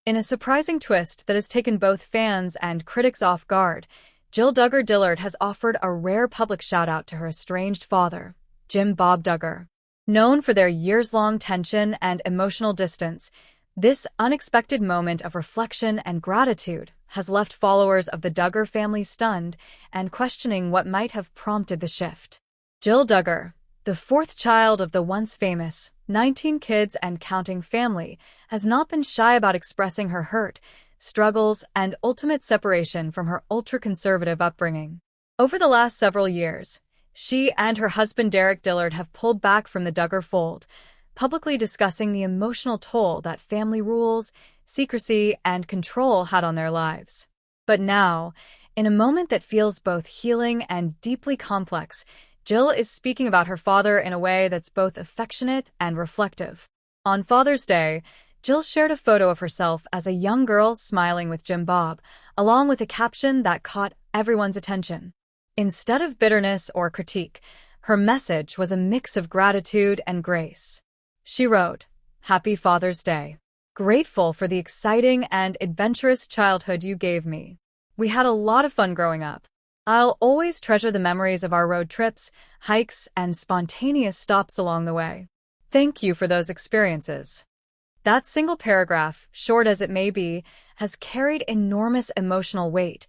In a surprising twist that has taken both fans and critics off guard, Jill Duggar Dillard has offered a rare public shout-out to her estranged father, Jim Bob Duggar. Known for their years-long tension and emotional distance, this unexpected moment of reflection and gratitude has left followers of the Duggar family stunned and questioning what might have prompted the shift. Jill Duggar, the fourth child of the once famous 19 kids and counting family, has not been shy about expressing her hurt, struggles, and ultimate separation from her ultra-conservative upbringing. Over the last several years, she and her husband Derek Dillard have pulled back from the Duggar fold, publicly discussing the emotional toll that family rules, secrecy, and control had on their lives. But now, in a moment that feels both healing and deeply complex, Jill is speaking about her father in a way that's both affectionate and reflective. On Father's Day, Jill shared a photo of herself as a young girl smiling with Jim Bob, along with a caption that caught everyone's attention. Instead of bitterness or critique, her message was a mix of gratitude and grace. She wrote, "Happy Father's Day. Grateful for the exciting and adventurous childhood you gave me. We had a lot of fun growing up. I'll always treasure the memories of our road trips, hikes, and spontaneous stops along the way. Thank you for those experiences." That single paragraph, short as it may be, has carried enormous emotional weight,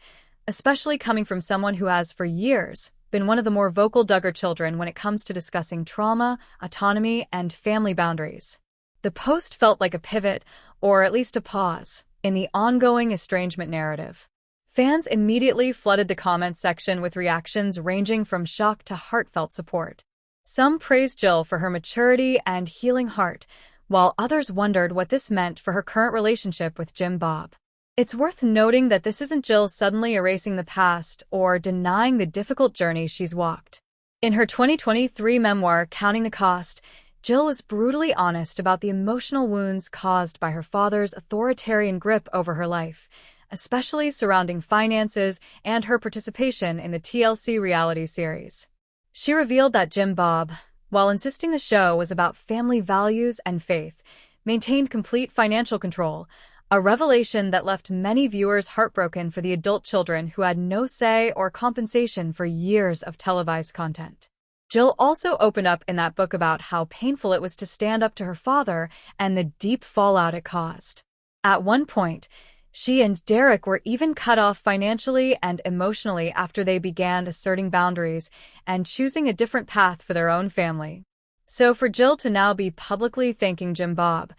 especially coming from someone who has, for years, been one of the more vocal Duggar children when it comes to discussing trauma, autonomy, and family boundaries. The post felt like a pivot, or at least a pause, in the ongoing estrangement narrative. Fans immediately flooded the comments section with reactions ranging from shock to heartfelt support. Some praised Jill for her maturity and healing heart, while others wondered what this meant for her current relationship with Jim Bob. It's worth noting that this isn't Jill suddenly erasing the past or denying the difficult journey she's walked. In her 2023 memoir, Counting the Cost, Jill was brutally honest about the emotional wounds caused by her father's authoritarian grip over her life, especially surrounding finances and her participation in the TLC reality series. She revealed that Jim Bob, while insisting the show was about family values and faith, maintained complete financial control, a revelation that left many viewers heartbroken for the adult children who had no say or compensation for years of televised content. Jill also opened up in that book about how painful it was to stand up to her father and the deep fallout it caused. At one point, she and Derek were even cut off financially and emotionally after they began asserting boundaries and choosing a different path for their own family. So for Jill to now be publicly thanking Jim Bob,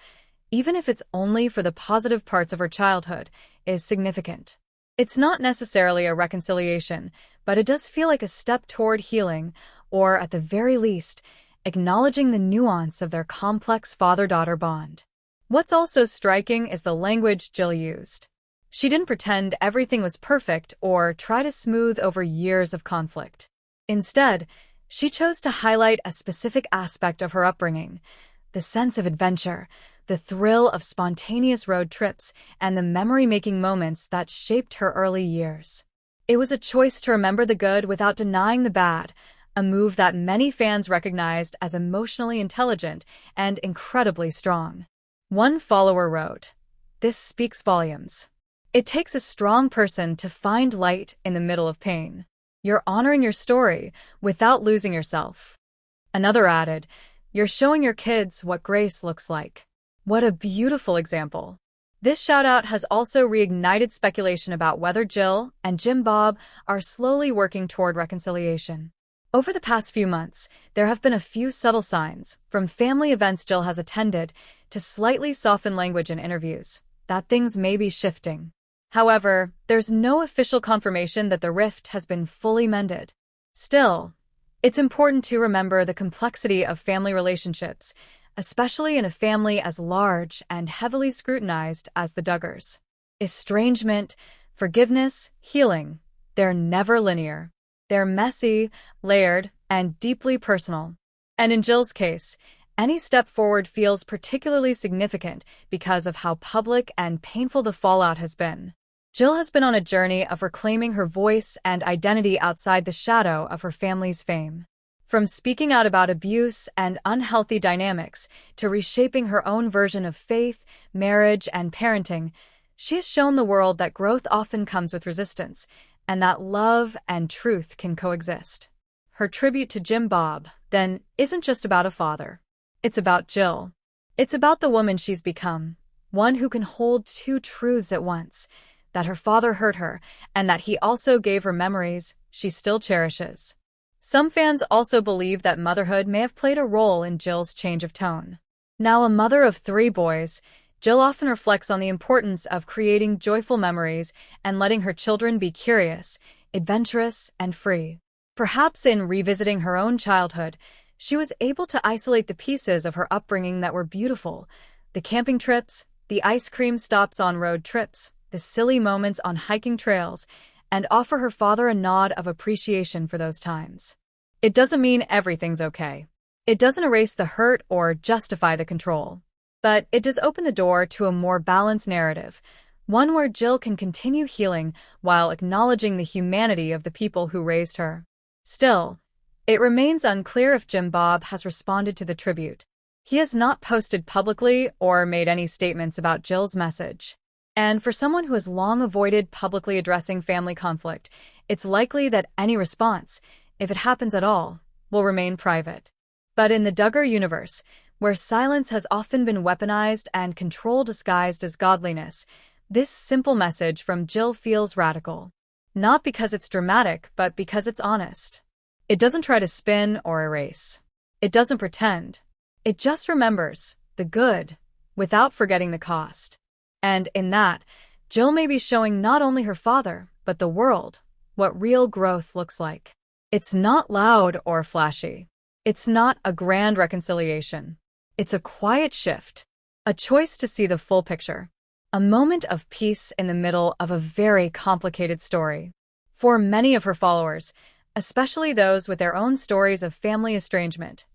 even if it's only for the positive parts of her childhood, is significant. It's not necessarily a reconciliation, but it does feel like a step toward healing, or at the very least, acknowledging the nuance of their complex father-daughter bond. What's also striking is the language Jill used. She didn't pretend everything was perfect or try to smooth over years of conflict. Instead, she chose to highlight a specific aspect of her upbringing: the sense of adventure, the thrill of spontaneous road trips, and the memory-making moments that shaped her early years. It was a choice to remember the good without denying the bad, a move that many fans recognized as emotionally intelligent and incredibly strong. One follower wrote, "This speaks volumes. It takes a strong person to find light in the middle of pain. You're honoring your story without losing yourself." Another added, "You're showing your kids what grace looks like." What a beautiful example. This shout-out has also reignited speculation about whether Jill and Jim Bob are slowly working toward reconciliation. Over the past few months, there have been a few subtle signs, from family events Jill has attended to slightly softened language in interviews, that things may be shifting. However, there's no official confirmation that the rift has been fully mended. Still, it's important to remember the complexity of family relationships, especially in a family as large and heavily scrutinized as the Duggars. Estrangement, forgiveness, healing, they're never linear. They're messy, layered, and deeply personal. And in Jill's case, any step forward feels particularly significant because of how public and painful the fallout has been. Jill has been on a journey of reclaiming her voice and identity outside the shadow of her family's fame. From speaking out about abuse and unhealthy dynamics to reshaping her own version of faith, marriage, and parenting, she has shown the world that growth often comes with resistance, and that love and truth can coexist. Her tribute to Jim Bob, then, isn't just about a father. It's about Jill. It's about the woman she's become, one who can hold two truths at once, that her father hurt her, and that he also gave her memories she still cherishes. Some fans also believe that motherhood may have played a role in Jill's change of tone. Now a mother of 3 boys, Jill often reflects on the importance of creating joyful memories and letting her children be curious, adventurous, and free. Perhaps in revisiting her own childhood, she was able to isolate the pieces of her upbringing that were beautiful: the camping trips, the ice cream stops on road trips, the silly moments on hiking trails, and offer her father a nod of appreciation for those times. It doesn't mean everything's okay. It doesn't erase the hurt or justify the control. But it does open the door to a more balanced narrative, one where Jill can continue healing while acknowledging the humanity of the people who raised her. Still, it remains unclear if Jim Bob has responded to the tribute. He has not posted publicly or made any statements about Jill's message. And for someone who has long avoided publicly addressing family conflict, it's likely that any response, if it happens at all, will remain private. But in the Duggar universe, where silence has often been weaponized and control disguised as godliness, this simple message from Jill feels radical. Not because it's dramatic, but because it's honest. It doesn't try to spin or erase. It doesn't pretend. It just remembers the good without forgetting the cost. And in that, Jill may be showing not only her father, but the world, what real growth looks like. It's not loud or flashy. It's not a grand reconciliation. It's a quiet shift, a choice to see the full picture, a moment of peace in the middle of a very complicated story. For many of her followers, especially those with their own stories of family estrangement,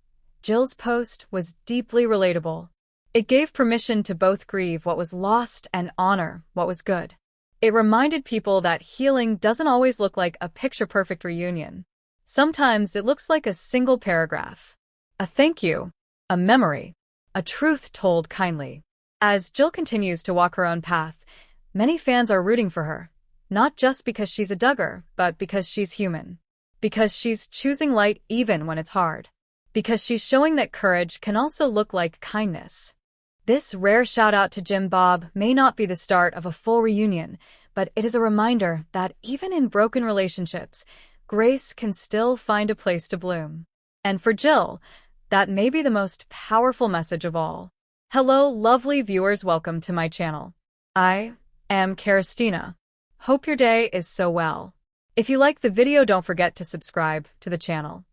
Jill's post was deeply relatable. It gave permission to both grieve what was lost and honor what was good. It reminded people that healing doesn't always look like a picture-perfect reunion. Sometimes it looks like a single paragraph, a thank you, a memory, a truth told kindly. As Jill continues to walk her own path, many fans are rooting for her, not just because she's a Duggar, but because she's human. Because she's choosing light even when it's hard. Because she's showing that courage can also look like kindness. This rare shout-out to Jim Bob may not be the start of a full reunion, but it is a reminder that even in broken relationships, grace can still find a place to bloom. And for Jill, that may be the most powerful message of all. Hello, lovely viewers, welcome to my channel. I am Christina. Hope your day is so well. If you like the video, don't forget to subscribe to the channel.